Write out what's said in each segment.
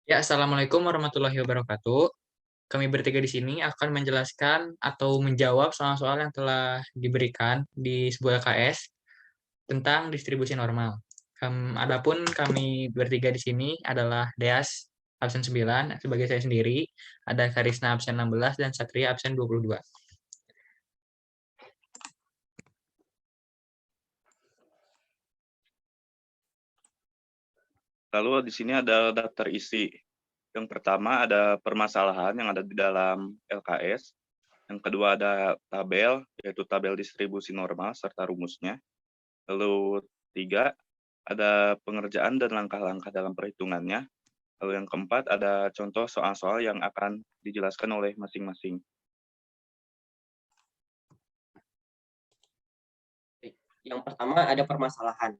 Ya, Assalamualaikum warahmatullahi wabarakatuh. Kami bertiga di sini akan menjelaskan atau menjawab soal-soal yang telah diberikan di sebuah LKS tentang distribusi normal. Adapun kami bertiga di sini adalah Deas absen 9 sebagai saya sendiri, ada Karisna absen 16 dan Satria absen 22. Lalu di sini ada daftar isi. Yang pertama ada permasalahan yang ada di dalam LKS. Yang kedua ada tabel, yaitu tabel distribusi normal serta rumusnya. Lalu 3, ada pengerjaan dan langkah-langkah dalam perhitungannya. Lalu yang keempat ada contoh soal-soal yang akan dijelaskan oleh masing-masing. Yang pertama ada permasalahan.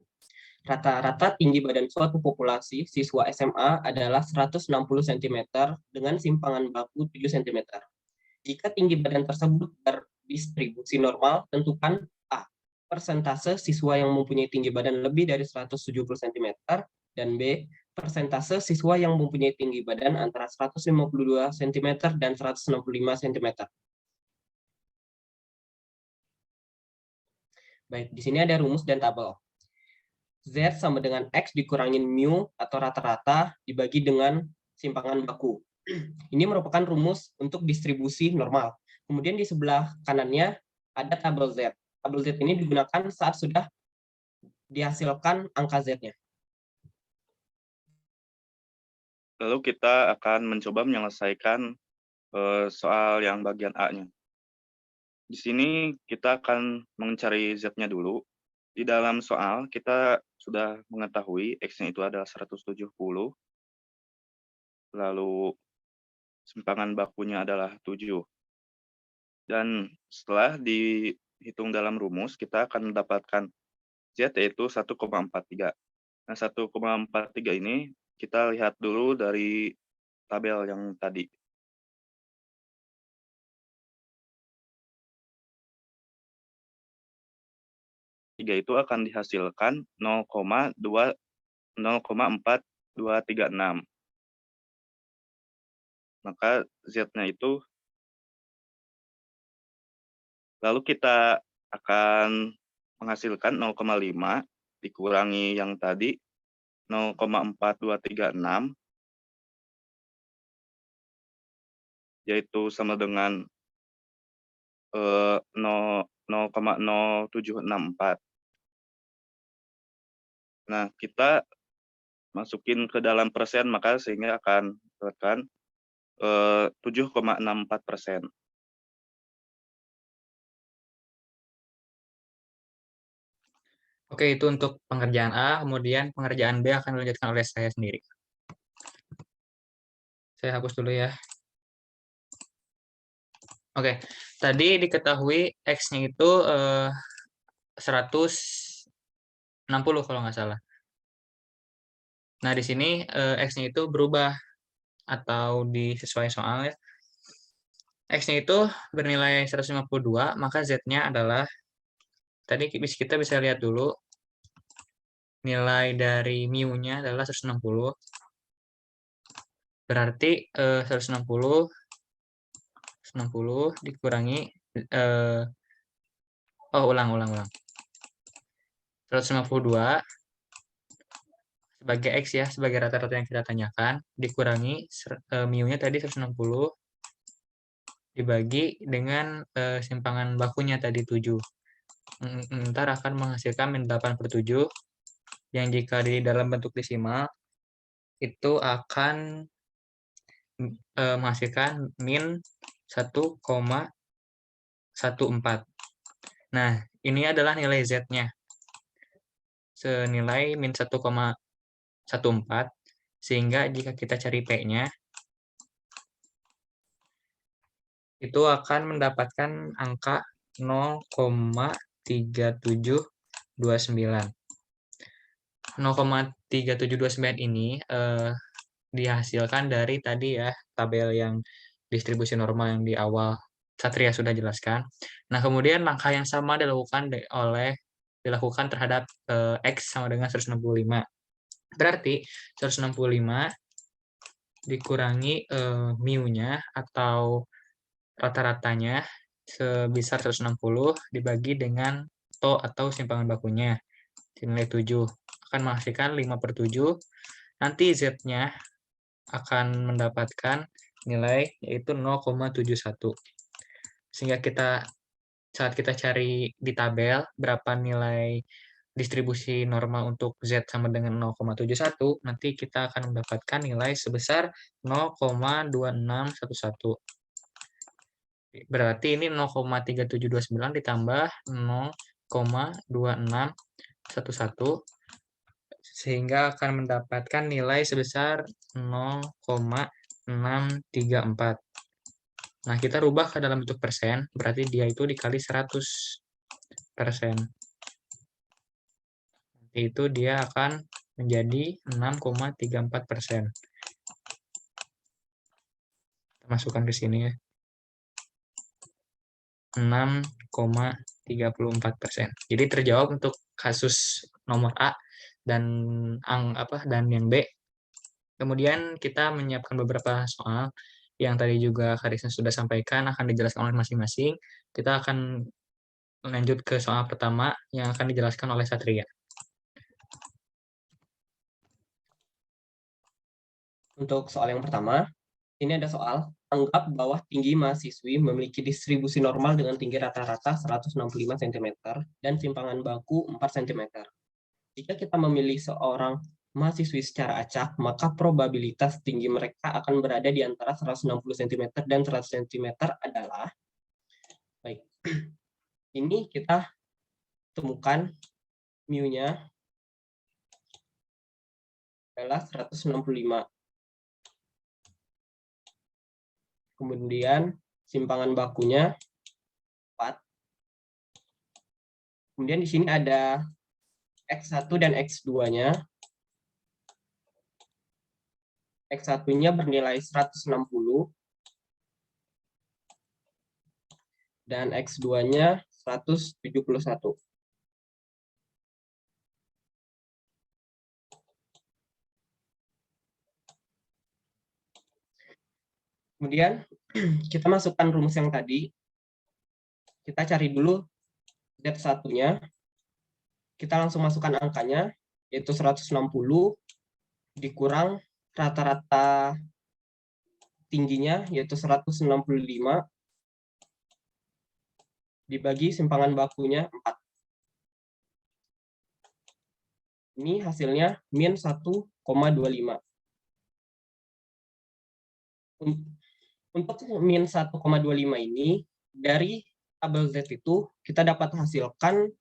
Rata-rata tinggi badan suatu populasi siswa SMA adalah 160 cm dengan simpangan baku 7 cm. Jika tinggi badan tersebut berdistribusi normal, tentukan A. Persentase siswa yang mempunyai tinggi badan lebih dari 170 cm, dan B. Persentase siswa yang mempunyai tinggi badan antara 152 cm dan 165 cm. Baik, di sini ada rumus dan tabel. Z sama dengan X dikurangin mu atau rata-rata dibagi dengan simpangan baku. Ini merupakan rumus untuk distribusi normal. Kemudian di sebelah kanannya ada tabel Z. Tabel Z ini digunakan saat sudah dihasilkan angka Z-nya. Lalu kita akan mencoba menyelesaikan soal yang bagian A-nya. Di sini kita akan mencari Z-nya dulu. Di dalam soal kita sudah mengetahui X-nya itu adalah 170, lalu simpangan bakunya adalah 7. Dan setelah dihitung dalam rumus, kita akan mendapatkan Z yaitu 1,43. Nah, 1,43 ini kita lihat dulu dari tabel yang tadi. Tiga itu akan dihasilkan 0,4236. Maka Z-nya itu, lalu kita akan menghasilkan 0,5 dikurangi yang tadi 0,4236, yaitu sama dengan 0,0764. Nah, kita masukin ke dalam persen, maka sehingga akan mendapatkan 7,64%. Oke, itu untuk pengerjaan A, kemudian pengerjaan B akan dilanjutkan oleh saya sendiri. Saya hapus dulu ya. Oke, tadi diketahui X-nya itu 160 kalau nggak salah. Nah, di sini X-nya itu berubah atau disesuaikan soal ya. X-nya itu bernilai 152, maka Z-nya adalah, tadi kita bisa lihat dulu, nilai dari mu-nya adalah 160. Berarti 160 dikurangi, ulang. 152 sebagai X ya, sebagai rata-rata yang kita tanyakan, dikurangi mu-nya tadi 160, dibagi dengan simpangan bakunya tadi 7. Ntar akan menghasilkan min 8/7, yang jika di dalam bentuk desimal, itu akan menghasilkan min 1,14. Nah, ini adalah nilai Z-nya. Senilai min 1,14, sehingga jika kita cari P-nya, itu akan mendapatkan angka 0,3729. 0,3729 ini dihasilkan dari tadi ya, tabel yang distribusi normal yang di awal Satria sudah jelaskan. Nah, kemudian langkah yang sama dilakukan terhadap X sama dengan 165. Berarti 165 dikurangi mu-nya atau rata-ratanya sebesar 160 dibagi dengan TO atau simpangan bakunya nilai 7 akan menghasilkan 5/7. Nanti Z-nya akan mendapatkan nilai yaitu 0,71. Sehingga saat kita cari di tabel berapa nilai distribusi normal untuk Z sama dengan 0,71, nanti kita akan mendapatkan nilai sebesar 0,2611. Berarti ini 0,3729 ditambah 0,2611 sehingga akan mendapatkan nilai sebesar 0,634. Nah, kita rubah ke dalam bentuk persen, berarti dia itu dikali 100%. Nanti itu dia akan menjadi 6,34%. Kita masukkan ke sini ya. 6,34%. Jadi terjawab untuk kasus nomor A dan yang B. Kemudian kita menyiapkan beberapa soal yang tadi juga Karisma sudah sampaikan akan dijelaskan oleh masing-masing. Kita akan lanjut ke soal pertama yang akan dijelaskan oleh Satria. Untuk soal yang pertama, ini ada soal, anggap bahwa tinggi mahasiswi memiliki distribusi normal dengan tinggi rata-rata 165 cm dan simpangan baku 4 cm. Jika kita memilih seorang mahasiswi secara acak, maka probabilitas tinggi mereka akan berada di antara 160 cm dan 100 cm adalah, baik, ini kita temukan mu-nya adalah 165. Kemudian simpangan bakunya 4. Kemudian di sini ada X1 dan X2-nya. X1-nya bernilai 160 dan X2-nya 171. Kemudian kita masukkan rumus yang tadi. Kita cari dulu Z1-nya. Kita langsung masukkan angkanya, yaitu 160 dikurang rata-rata tingginya, yaitu 165, dibagi simpangan bakunya 4. Ini hasilnya min 1,25. Untuk min 1,25 ini, dari tabel Z itu kita dapat hasilkan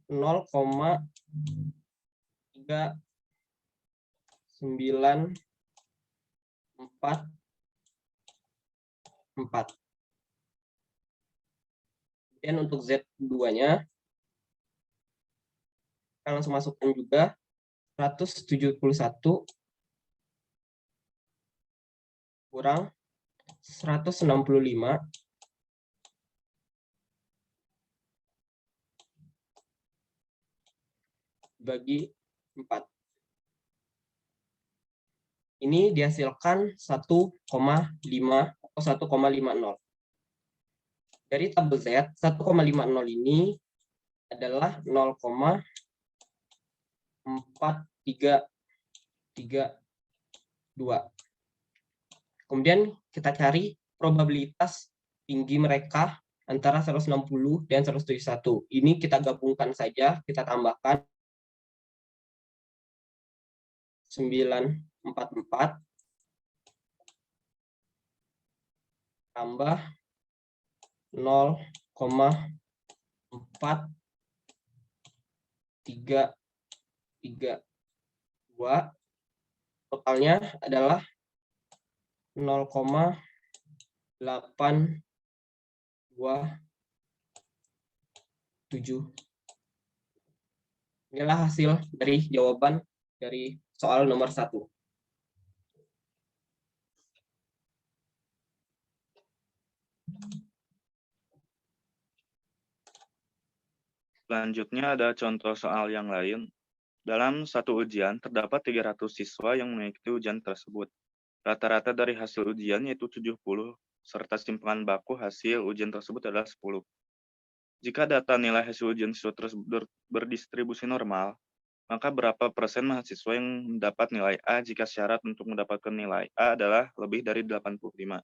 0,3944. Dan untuk Z2-nya, kita langsung masukkan juga 171 kurang 165 bagi 4. Ini dihasilkan 1,5 atau 1,50. Dari tabel Z, 1,50 ini adalah 0,4332. Kemudian kita cari probabilitas tinggi mereka antara 160 dan 171. Ini kita gabungkan saja, kita tambahkan 944 tambah 0,4332. Totalnya adalah 0,827. Inilah hasil dari jawaban dari soal nomor 1. Selanjutnya ada contoh soal yang lain. Dalam satu ujian, terdapat 300 siswa yang mengikuti ujian tersebut. Rata-rata dari hasil ujian yaitu 70, serta simpangan baku hasil ujian tersebut adalah 10. Jika data nilai hasil ujian siswa tersebut berdistribusi normal, maka berapa persen mahasiswa yang mendapat nilai A jika syarat untuk mendapatkan nilai A adalah lebih dari 85.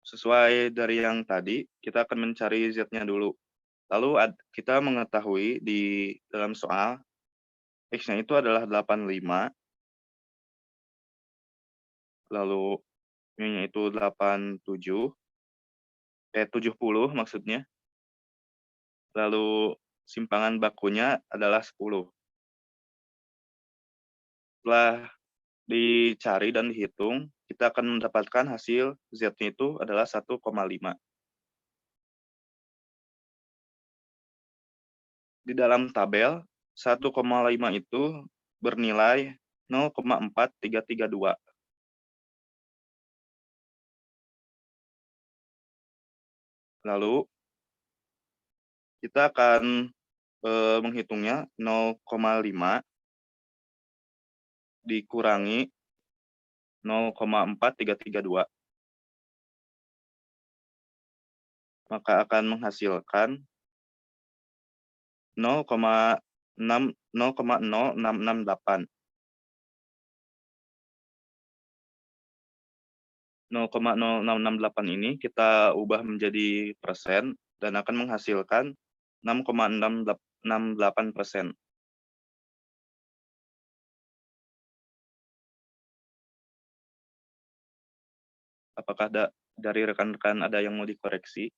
Sesuai dari yang tadi, kita akan mencari Z-nya dulu. Lalu kita mengetahui di dalam soal, X-nya itu adalah 85, lalu Y-nya itu 70 maksudnya. Lalu simpangan bakunya adalah 10. Setelah dicari dan dihitung, kita akan mendapatkan hasil Z-nya itu adalah 1,5. Di dalam tabel, 1,5 itu bernilai 0,4332. Lalu, kita akan menghitungnya 0,5 dikurangi 0,4332. Maka akan menghasilkan 0,0668. 0,0668 ini kita ubah menjadi persen dan akan menghasilkan 6,68%. Apakah dari rekan-rekan ada yang mau dikoreksi?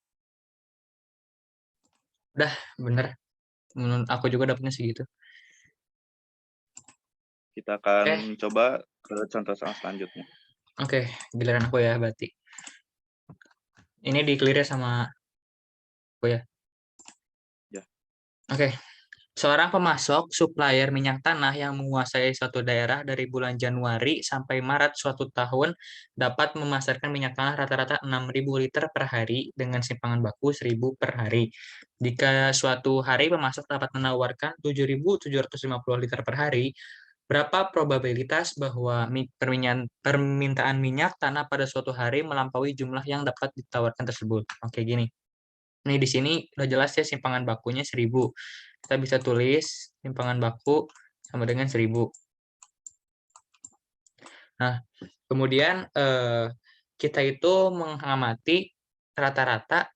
Udah, bener. Menurut aku juga dapetnya segitu. Kita akan coba ke contoh soal selanjutnya. Oke, giliran aku ya berarti. Ini di-clear sama aku ya? Ya. Oke. Seorang pemasok supplier minyak tanah yang menguasai suatu daerah dari bulan Januari sampai Maret suatu tahun dapat memasarkan minyak tanah rata-rata 6.000 liter per hari dengan simpangan baku 1.000 per hari. Jika suatu hari pemasok dapat menawarkan 7.750 liter per hari, berapa probabilitas bahwa permintaan minyak tanah pada suatu hari melampaui jumlah yang dapat ditawarkan tersebut? Oke, gini. Nih di sini udah jelas ya simpangan bakunya 1.000. Kita bisa tulis simpangan baku sama dengan 1.000. Nah, kemudian kita itu mengamati rata-rata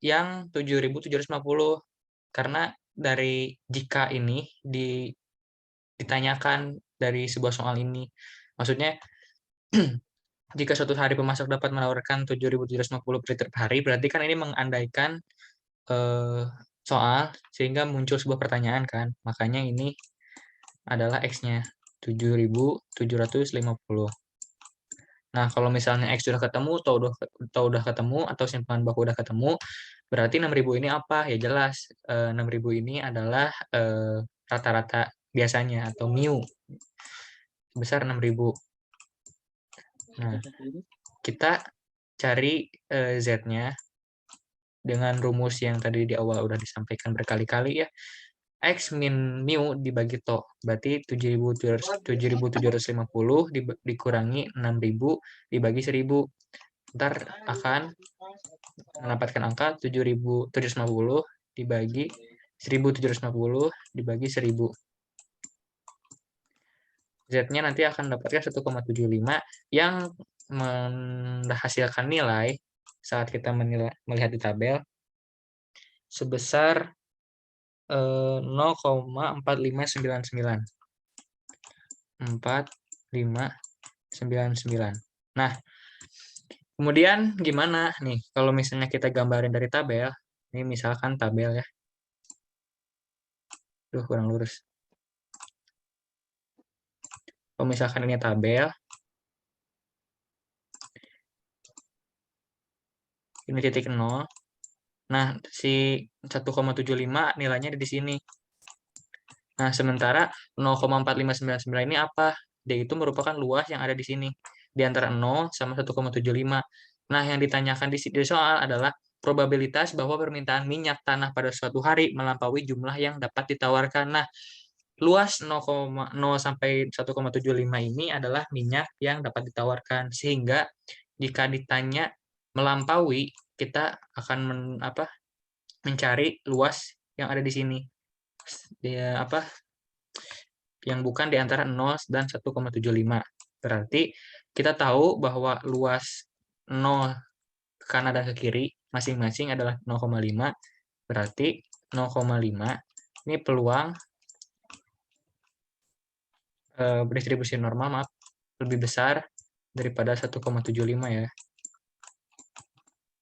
yang 7.750 karena dari jika ini ditanyakan dari sebuah soal ini. Maksudnya jika suatu hari pemasok dapat menawarkan 7.750 liter per hari, berarti kan ini mengandaikan soal sehingga muncul sebuah pertanyaan kan. Makanya ini adalah X-nya 7.750. Nah, kalau misalnya X sudah ketemu, atau udah ketemu, atau simpangan baku udah ketemu, berarti 6.000 ini apa? Ya jelas, 6.000 ini adalah rata-rata biasanya, atau mu, sebesar 6.000. Nah, kita cari Z-nya dengan rumus yang tadi di awal udah disampaikan berkali-kali ya. X min mu dibagi to, berarti 7.750 dikurangi 6.000 dibagi 1.000. Ntar akan mendapatkan angka 7.750 dibagi 1.750 dibagi 1.000. Z-nya nanti akan mendapatkan 1,75 yang menghasilkan nilai saat kita melihat di tabel sebesar 0,4599. 4599. Nah, kemudian gimana nih kalau misalnya kita gambarin dari tabel? Ini misalkan tabel ya. Duh, kurang lurus. Kalau misalkan ini tabel, ini titik 0. Nah, si 1,75 nilainya di sini. Nah, sementara 0,4599 ini apa? Dia itu merupakan luas yang ada di sini. Di antara 0 sama 1,75. Nah, yang ditanyakan di soal adalah probabilitas bahwa permintaan minyak tanah pada suatu hari melampaui jumlah yang dapat ditawarkan. Nah, luas 0, sampai 1,75 ini adalah minyak yang dapat ditawarkan, sehingga jika ditanya melampaui, kita akan mencari luas yang ada di sini. Yang bukan di antara 0 dan 1,75. Berarti kita tahu bahwa luas 0 ke kanan dan ke kiri masing-masing adalah 0,5. Berarti 0,5 ini peluang distribusi normal lebih besar daripada 1,75 ya.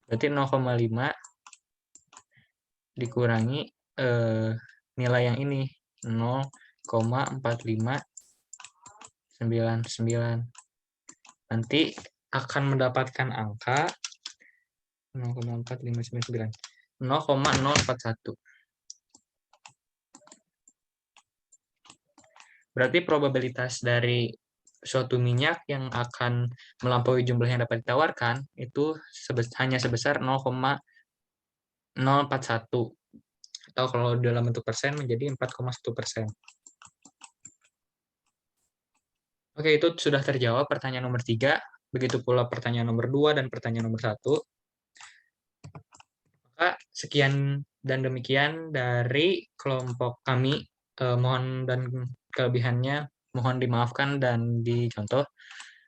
Berarti 0,5 dikurangi nilai yang ini 0,4599. Nanti akan mendapatkan angka 0,4599, 0,041. Berarti probabilitas dari suatu minyak yang akan melampaui jumlah yang dapat ditawarkan itu hanya sebesar 0,041, atau kalau dalam bentuk persen menjadi 4,1%. Oke, itu sudah terjawab pertanyaan nomor 3, begitu pula pertanyaan nomor 2 dan pertanyaan nomor 1. Maka sekian dan demikian dari kelompok kami. Mohon dan kelebihannya mohon dimaafkan dan dicontoh.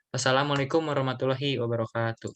Wassalamualaikum warahmatullahi wabarakatuh.